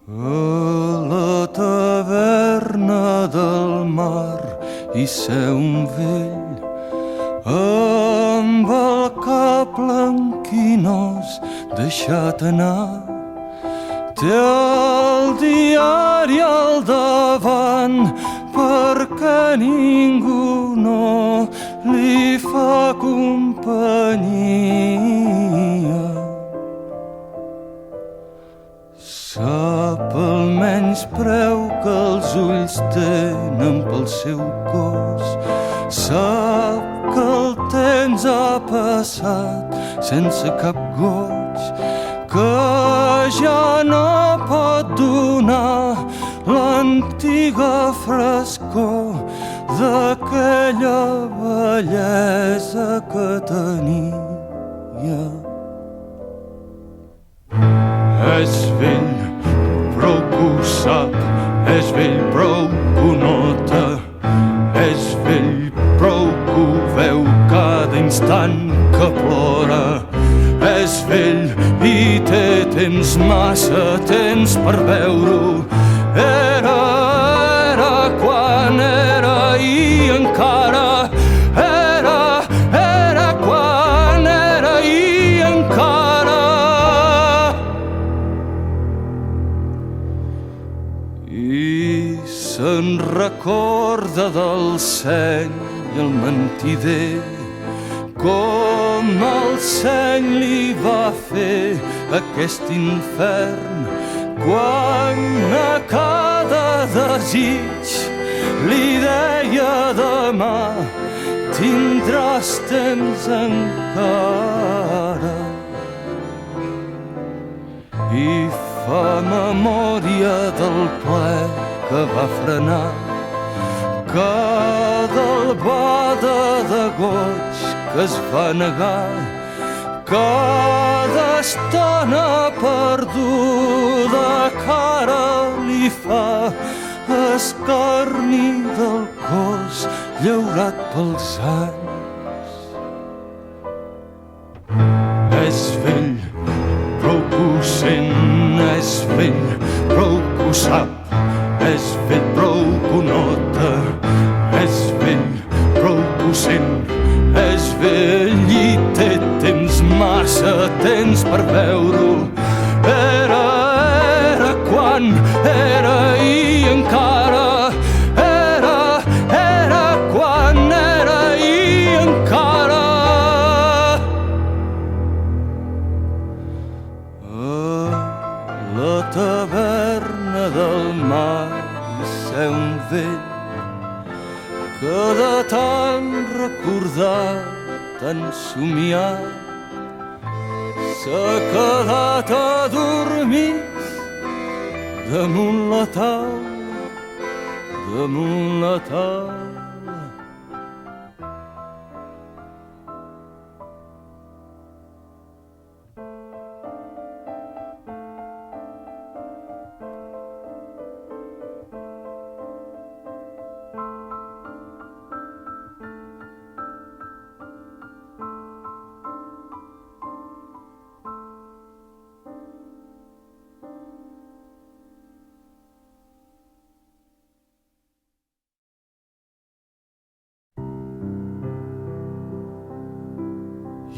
A la taverna del mar hi seu un vell amb el cap blanquinós deixat anar. Té el diari al davant perquè ningú no li fa companyia. Sap el menyspreu que els ulls tenen pel seu cos. Sap que el temps ha passat sense cap goig, que ja no pot donar l'antiga frescor d'aquella bellesa que tenia. És vell, prou que ho sap, és vell, prou que ho nota, és vell, prou que ho veu cada instant que plora. És vell i té temps, massa temps per veure-ho. Era quan era i encara era quan era i encara. I se'n recorda del seny i el mentider, com el seny li va fer aquest infern, quan a cada desig li deia demà tindràs temps encara. I fa memòria del ple que va frenar cada albada de goig que es va negar, cada estona perduda que ara li fa escarni del cos llaurat pels anys. És vell, prou que ho sent, és vell, prou que ho sap, és vell, prou que ho nota, és vell, prou que ho sent, és vell i té temps, massa temps per veure-ho. Era quan era i encara era quan era i encara. A la taverna del mar hi seu un vell que de tant recordar, tant somiar, s'ha quedat adormit damunt la taula, damunt la taula.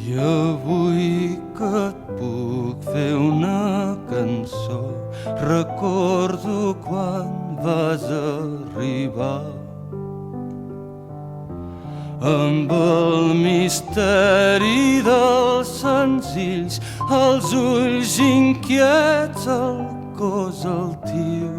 I avui que et puc fer una cançó, recordo quan vas arribar amb el misteri dels senzills, els ulls inquiets, el cos altiu,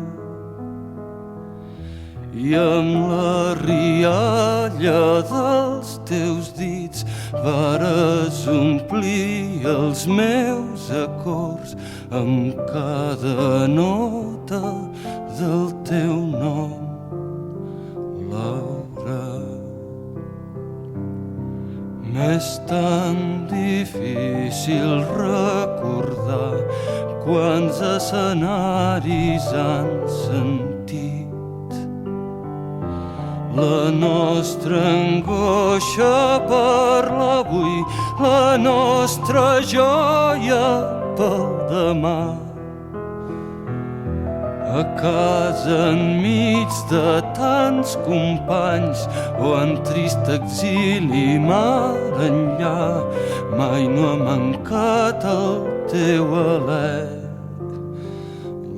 i amb la rialla dels teus dits vares omplir els meus acords amb cada nota del teu nom, Laura. M'és tan difícil recordar quants escenaris han sentit la nostra angoixa per l'avui, la nostra joia pel demà. a casa enmig de tants companys o en trist exili mar enllà, mai no ha mancat el teu alè,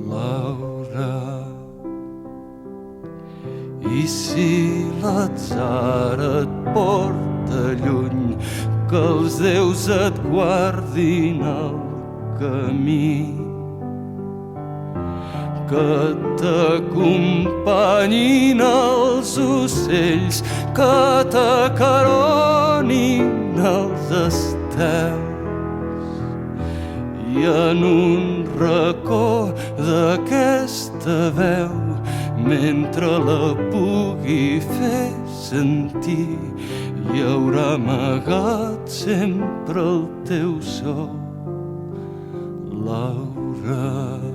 Laura. I si l'atzar et porta lluny, que els déus et guardin el camí, que t'acompanyin els ocells, que t'acaronin els estels, i en un racó d'aquesta veu, mentre la pugui fer sentir, hi haurà amagat sempre el teu so, Laura.